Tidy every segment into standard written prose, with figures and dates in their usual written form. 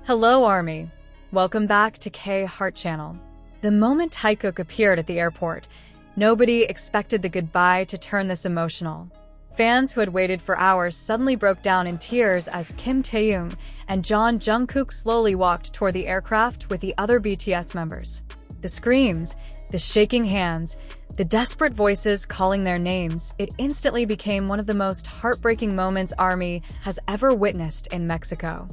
Hello, Army. Welcome back to K Heart Channel. The moment Taekook appeared at the airport, nobody expected the goodbye to turn this emotional. Fans who had waited for hours suddenly broke down in tears as Taehyung and Jungkook slowly walked toward the aircraft with the other BTS members. The screams, the shaking hands, the desperate voices calling their names, it instantly became one of the most heartbreaking moments ARMY has ever witnessed in Mexico.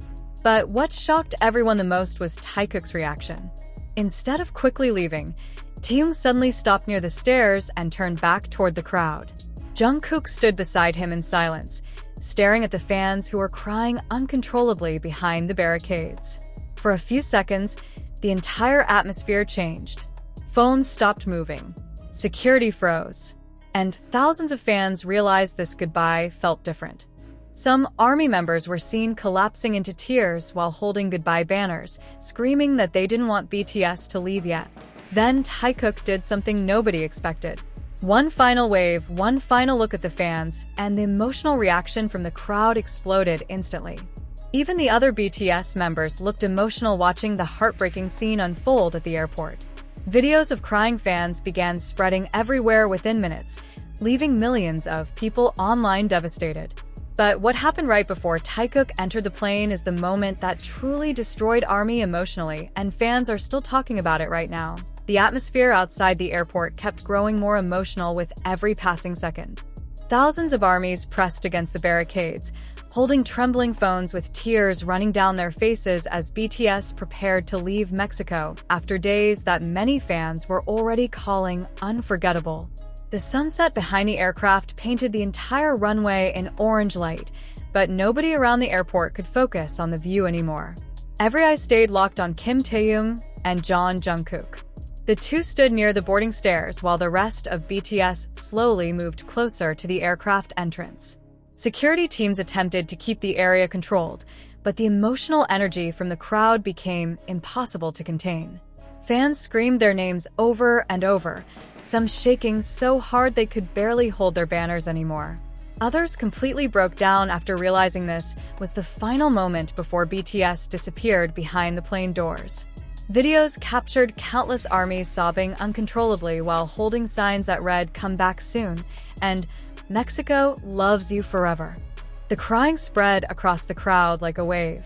But what shocked everyone the most was Taekook's reaction. Instead of quickly leaving, Taehyung suddenly stopped near the stairs and turned back toward the crowd. Jungkook stood beside him in silence, staring at the fans who were crying uncontrollably behind the barricades. For a few seconds, the entire atmosphere changed. Phones stopped moving, security froze, and thousands of fans realized this goodbye felt different. Some ARMY members were seen collapsing into tears while holding goodbye banners, screaming that they didn't want BTS to leave yet. Then Taekook did something nobody expected. One final wave, one final look at the fans, and the emotional reaction from the crowd exploded instantly. Even the other BTS members looked emotional watching the heartbreaking scene unfold at the airport. Videos of crying fans began spreading everywhere within minutes, leaving millions of people online devastated. But what happened right before Taekook entered the plane is the moment that truly destroyed ARMY emotionally, and fans are still talking about it right now. The atmosphere outside the airport kept growing more emotional with every passing second. Thousands of ARMYs pressed against the barricades, holding trembling phones with tears running down their faces as BTS prepared to leave Mexico after days that many fans were already calling unforgettable. The sunset behind the aircraft painted the entire runway in orange light, but nobody around the airport could focus on the view anymore. Every eye stayed locked on Taehyung and Jungkook. The two stood near the boarding stairs while the rest of BTS slowly moved closer to the aircraft entrance. Security teams attempted to keep the area controlled, but the emotional energy from the crowd became impossible to contain. Fans screamed their names over and over, some shaking so hard they could barely hold their banners anymore. Others completely broke down after realizing this was the final moment before BTS disappeared behind the plane doors. Videos captured countless ARMYs sobbing uncontrollably while holding signs that read "Come back soon" and "Mexico loves you forever." The crying spread across the crowd like a wave.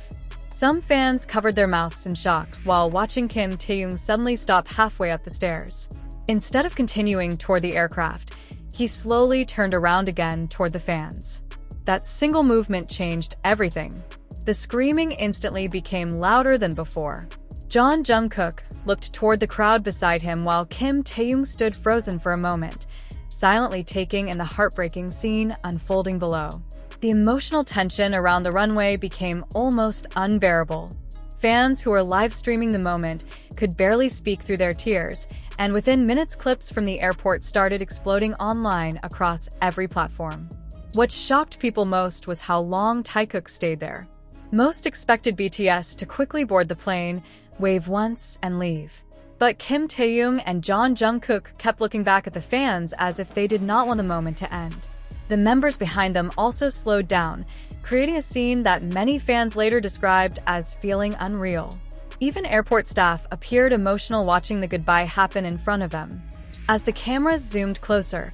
Some fans covered their mouths in shock while watching Taehyung suddenly stop halfway up the stairs. Instead of continuing toward the aircraft, he slowly turned around again toward the fans. That single movement changed everything. The screaming instantly became louder than before. Jungkook looked toward the crowd beside him while Taehyung stood frozen for a moment, silently taking in the heartbreaking scene unfolding below. The emotional tension around the runway became almost unbearable. Fans who were live streaming the moment could barely speak through their tears, and within minutes clips from the airport started exploding online across every platform. What shocked people most was how long Taekook stayed there. Most expected BTS to quickly board the plane, wave once, and leave. But Taehyung and Jungkook kept looking back at the fans as if they did not want the moment to end. The members behind them also slowed down, creating a scene that many fans later described as feeling unreal. Even airport staff appeared emotional watching the goodbye happen in front of them. As the cameras zoomed closer,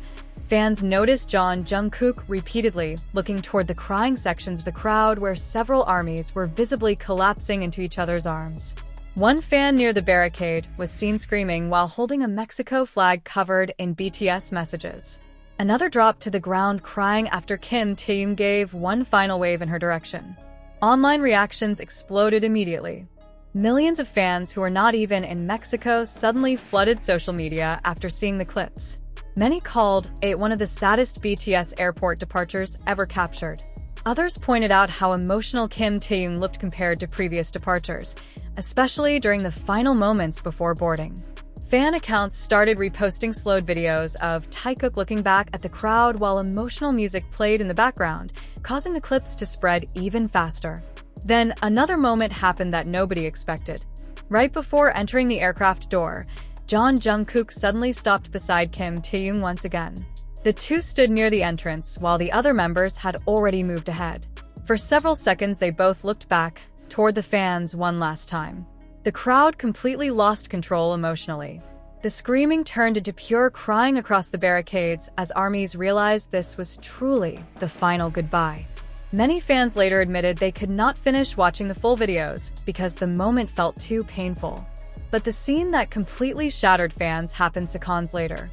fans noticed Jungkook repeatedly looking toward the crying sections of the crowd where several ARMYs were visibly collapsing into each other's arms. One fan near the barricade was seen screaming while holding a Mexico flag covered in BTS messages. Another dropped to the ground crying after Taehyung gave one final wave in her direction. Online reactions exploded immediately. Millions of fans who were not even in Mexico suddenly flooded social media after seeing the clips. Many called it one of the saddest BTS airport departures ever captured. Others pointed out how emotional Taehyung looked compared to previous departures, especially during the final moments before boarding. Fan accounts started reposting slowed videos of Taekook looking back at the crowd while emotional music played in the background, causing the clips to spread even faster. Then another moment happened that nobody expected. Right before entering the aircraft door, Jungkook suddenly stopped beside Taehyung once again. The two stood near the entrance while the other members had already moved ahead. For several seconds they both looked back, toward the fans one last time. The crowd completely lost control emotionally. The screaming turned into pure crying across the barricades as armies realized this was truly the final goodbye. Many fans later admitted they could not finish watching the full videos because the moment felt too painful. But the scene that completely shattered fans happened seconds later.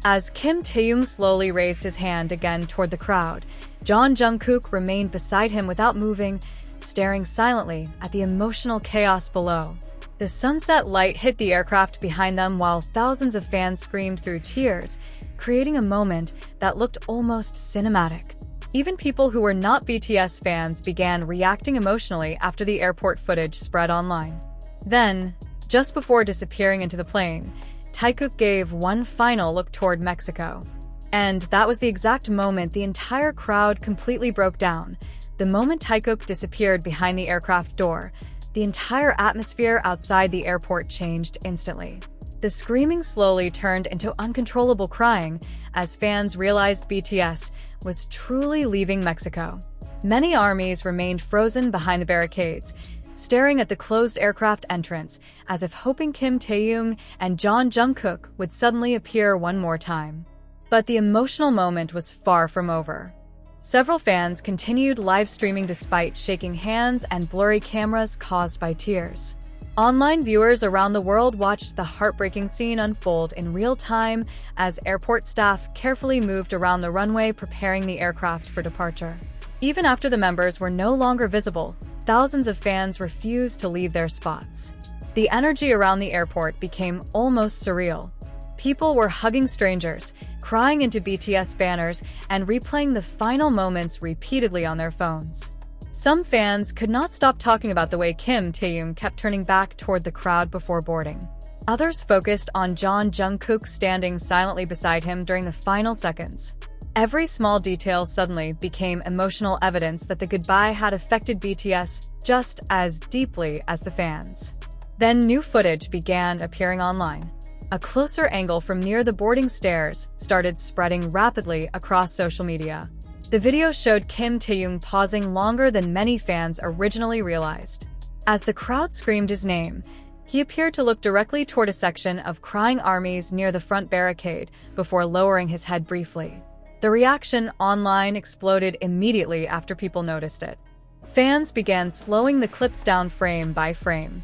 As Kim Taehyung slowly raised his hand again toward the crowd, Jeon Jungkook remained beside him without moving, staring silently at the emotional chaos below. The sunset light hit the aircraft behind them while thousands of fans screamed through tears, creating a moment that looked almost cinematic. Even people who were not BTS fans began reacting emotionally after the airport footage spread online. Then, just before disappearing into the plane, Taekook gave one final look toward Mexico. And that was the exact moment the entire crowd completely broke down. The moment Taekook disappeared behind the aircraft door, the entire atmosphere outside the airport changed instantly. The screaming slowly turned into uncontrollable crying as fans realized BTS was truly leaving Mexico. Many armies remained frozen behind the barricades, staring at the closed aircraft entrance as if hoping Kim Taehyung and Jeon Jungkook would suddenly appear one more time. But the emotional moment was far from over. Several fans continued live streaming despite shaking hands and blurry cameras caused by tears. Online viewers around the world watched the heartbreaking scene unfold in real time as airport staff carefully moved around the runway preparing the aircraft for departure. Even after the members were no longer visible, thousands of fans refused to leave their spots. The energy around the airport became almost surreal. People were hugging strangers, crying into BTS banners, and replaying the final moments repeatedly on their phones. Some fans could not stop talking about the way Kim Taehyung kept turning back toward the crowd before boarding. Others focused on Jeon Jungkook standing silently beside him during the final seconds. Every small detail suddenly became emotional evidence that the goodbye had affected BTS just as deeply as the fans. Then new footage began appearing online. A closer angle from near the boarding stairs started spreading rapidly across social media. The video showed Kim Taehyung pausing longer than many fans originally realized. As the crowd screamed his name, he appeared to look directly toward a section of crying armies near the front barricade before lowering his head briefly. The reaction online exploded immediately after people noticed it. Fans began slowing the clips down frame by frame.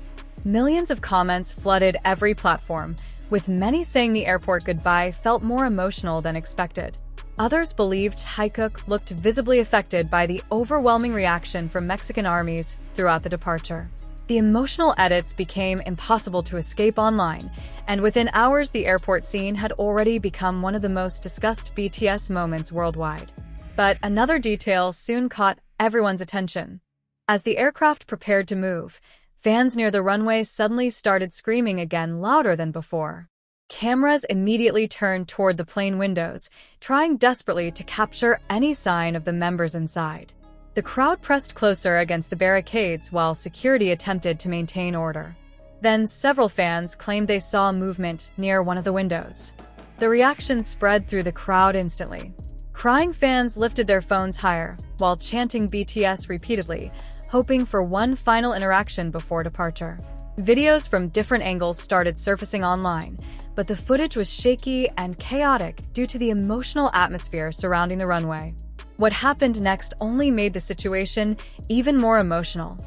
Millions of comments flooded every platform, with many saying the airport goodbye felt more emotional than expected. Others believed Taekook looked visibly affected by the overwhelming reaction from Mexican armies throughout the departure. The emotional edits became impossible to escape online, and within hours the airport scene had already become one of the most discussed BTS moments worldwide. But another detail soon caught everyone's attention. As the aircraft prepared to move, fans near the runway suddenly started screaming again louder than before. Cameras immediately turned toward the plane windows, trying desperately to capture any sign of the members inside. The crowd pressed closer against the barricades while security attempted to maintain order. Then several fans claimed they saw movement near one of the windows. The reaction spread through the crowd instantly. Crying fans lifted their phones higher while chanting BTS repeatedly, hoping for one final interaction before departure. Videos from different angles started surfacing online, but the footage was shaky and chaotic due to the emotional atmosphere surrounding the runway. What happened next only made the situation even more emotional.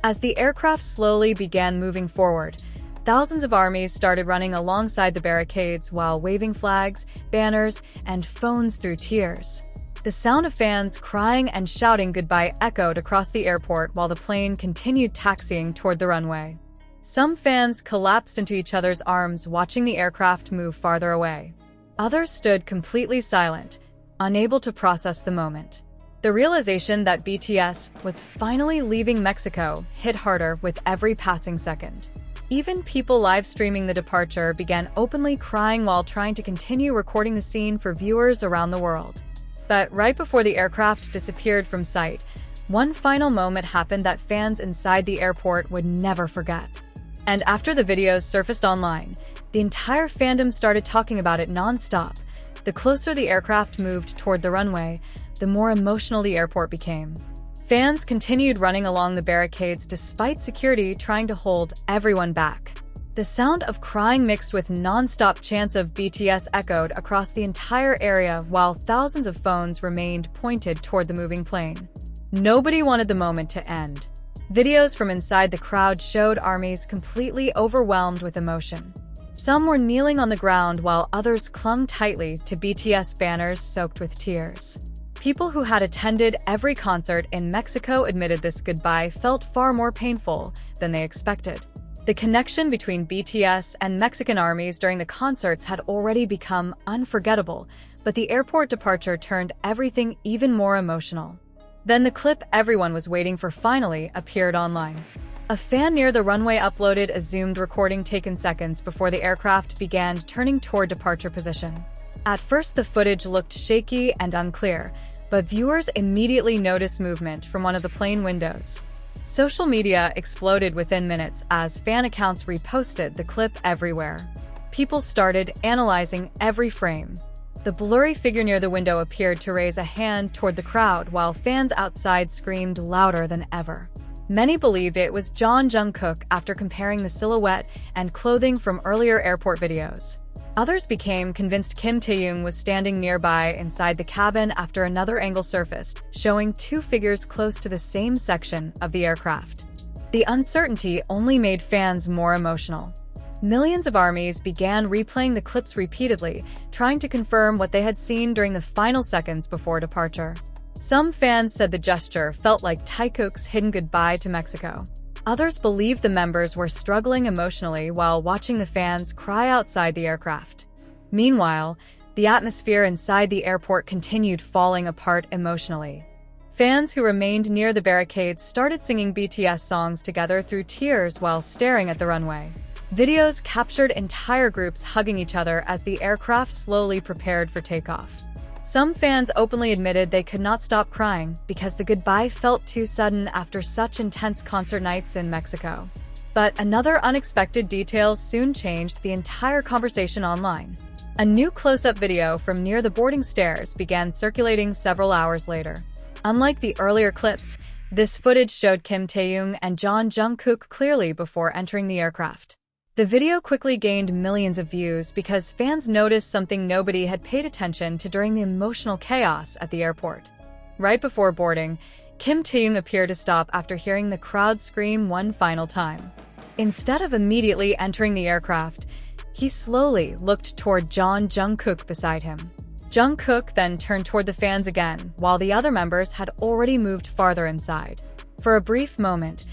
As the aircraft slowly began moving forward, thousands of armies started running alongside the barricades while waving flags, banners, and phones through tears. The sound of fans crying and shouting goodbye echoed across the airport while the plane continued taxiing toward the runway. Some fans collapsed into each other's arms watching the aircraft move farther away. Others stood completely silent, unable to process the moment. The realization that BTS was finally leaving Mexico hit harder with every passing second. Even people live streaming the departure began openly crying while trying to continue recording the scene for viewers around the world. But right before the aircraft disappeared from sight, one final moment happened that fans inside the airport would never forget. And after the videos surfaced online, the entire fandom started talking about it non-stop. The closer the aircraft moved toward the runway, the more emotional the airport became. Fans continued running along the barricades despite security trying to hold everyone back. The sound of crying mixed with non-stop chants of BTS echoed across the entire area while thousands of phones remained pointed toward the moving plane. Nobody wanted the moment to end. Videos from inside the crowd showed armies completely overwhelmed with emotion. Some were kneeling on the ground while others clung tightly to BTS banners soaked with tears. People who had attended every concert in Mexico admitted this goodbye felt far more painful than they expected. The connection between BTS and Mexican armies during the concerts had already become unforgettable, but the airport departure turned everything even more emotional. Then the clip everyone was waiting for finally appeared online. A fan near the runway uploaded a zoomed recording taken seconds before the aircraft began turning toward departure position. At first, the footage looked shaky and unclear, but viewers immediately noticed movement from one of the plane windows. Social media exploded within minutes as fan accounts reposted the clip everywhere. People started analyzing every frame. The blurry figure near the window appeared to raise a hand toward the crowd while fans outside screamed louder than ever. Many believed it was Jeon Jungkook after comparing the silhouette and clothing from earlier airport videos. Others became convinced Kim Taehyung was standing nearby inside the cabin after another angle surfaced, showing two figures close to the same section of the aircraft. The uncertainty only made fans more emotional. Millions of armies began replaying the clips repeatedly, trying to confirm what they had seen during the final seconds before departure. Some fans said the gesture felt like Taekook's hidden goodbye to Mexico. Others believed the members were struggling emotionally while watching the fans cry outside the aircraft. Meanwhile, the atmosphere inside the airport continued falling apart emotionally. Fans who remained near the barricades started singing BTS songs together through tears while staring at the runway. Videos captured entire groups hugging each other as the aircraft slowly prepared for takeoff. Some fans openly admitted they could not stop crying because the goodbye felt too sudden after such intense concert nights in Mexico. But another unexpected detail soon changed the entire conversation online. A new close-up video from near the boarding stairs began circulating several hours later. Unlike the earlier clips, this footage showed Kim Taehyung and Jeon Jungkook clearly before entering the aircraft. The video quickly gained millions of views because fans noticed something nobody had paid attention to during the emotional chaos at the airport. Right before boarding, Kim Taehyung appeared to stop after hearing the crowd scream one final time. Instead of immediately entering the aircraft, he slowly looked toward Jeon Jungkook beside him. Jungkook then turned toward the fans again, while the other members had already moved farther inside. For a brief moment,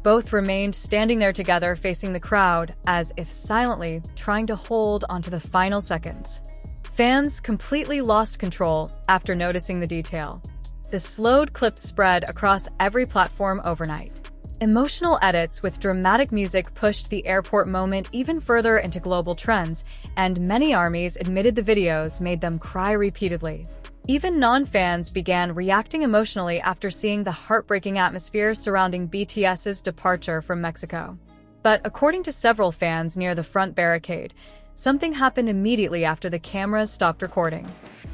both remained standing there together facing the crowd, as if silently trying to hold onto the final seconds. Fans completely lost control after noticing the detail. The slowed clip spread across every platform overnight. Emotional edits with dramatic music pushed the airport moment even further into global trends, and many armies admitted the videos made them cry repeatedly. Even non-fans began reacting emotionally after seeing the heartbreaking atmosphere surrounding BTS's departure from Mexico. But according to several fans near the front barricade, something happened immediately after the cameras stopped recording.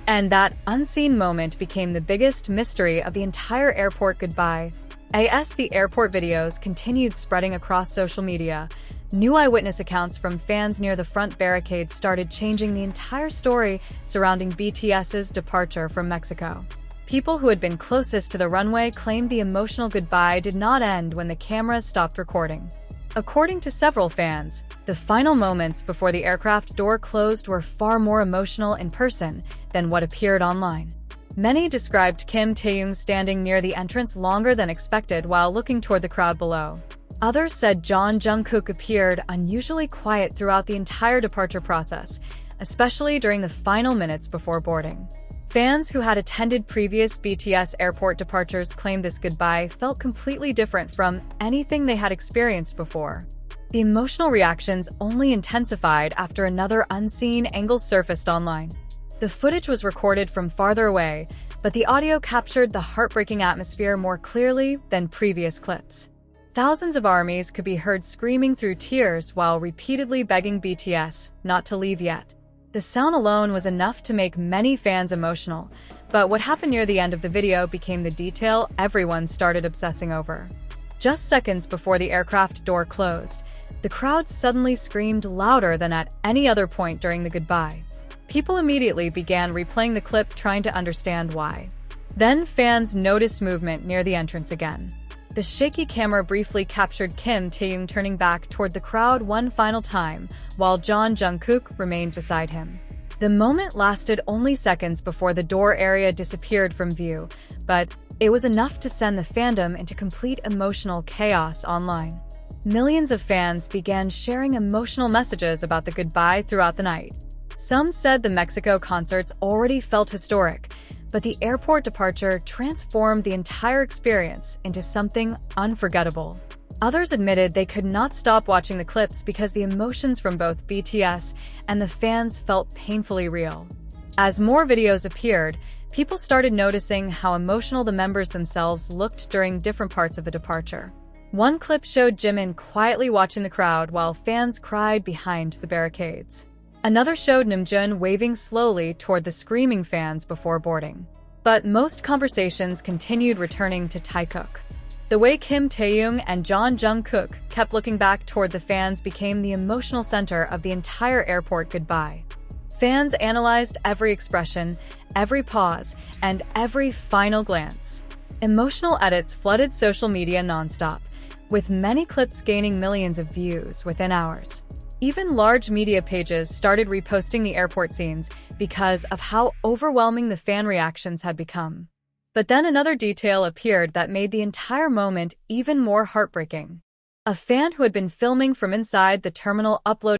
And that unseen moment became the biggest mystery of the entire airport goodbye. As the airport videos continued spreading across social media, new eyewitness accounts from fans near the front barricades started changing the entire story surrounding BTS's departure from Mexico. People who had been closest to the runway claimed the emotional goodbye did not end when the cameras stopped recording. According to several fans, the final moments before the aircraft door closed were far more emotional in person than what appeared online. Many described Kim Taehyung standing near the entrance longer than expected while looking toward the crowd below. Others said Jeon Jungkook appeared unusually quiet throughout the entire departure process, especially during the final minutes before boarding. Fans who had attended previous BTS airport departures claimed this goodbye felt completely different from anything they had experienced before. The emotional reactions only intensified after another unseen angle surfaced online. The footage was recorded from farther away, but the audio captured the heartbreaking atmosphere more clearly than previous clips. Thousands of armies could be heard screaming through tears while repeatedly begging BTS not to leave yet. The sound alone was enough to make many fans emotional, but what happened near the end of the video became the detail everyone started obsessing over. Just seconds before the aircraft door closed, the crowd suddenly screamed louder than at any other point during the goodbye. People immediately began replaying the clip, trying to understand why. Then fans noticed movement near the entrance again. The shaky camera briefly captured Kim Taehyung turning back toward the crowd one final time, while Jeon Jungkook remained beside him. The moment lasted only seconds before the door area disappeared from view, but it was enough to send the fandom into complete emotional chaos online. Millions of fans began sharing emotional messages about the goodbye throughout the night. Some said the Mexico concerts already felt historic, but the airport departure transformed the entire experience into something unforgettable. Others admitted they could not stop watching the clips because the emotions from both BTS and the fans felt painfully real. As more videos appeared, people started noticing how emotional the members themselves looked during different parts of the departure. One clip showed Jimin quietly watching the crowd while fans cried behind the barricades. Another showed Namjoon waving slowly toward the screaming fans before boarding. But most conversations continued returning to Taekook. The way Kim Taehyung and Jeon Jungkook kept looking back toward the fans became the emotional center of the entire airport goodbye. Fans analyzed every expression, every pause, and every final glance. Emotional edits flooded social media nonstop, with many clips gaining millions of views within hours. Even large media pages started reposting the airport scenes because of how overwhelming the fan reactions had become. But then another detail appeared that made the entire moment even more heartbreaking. A fan who had been filming from inside the terminal uploaded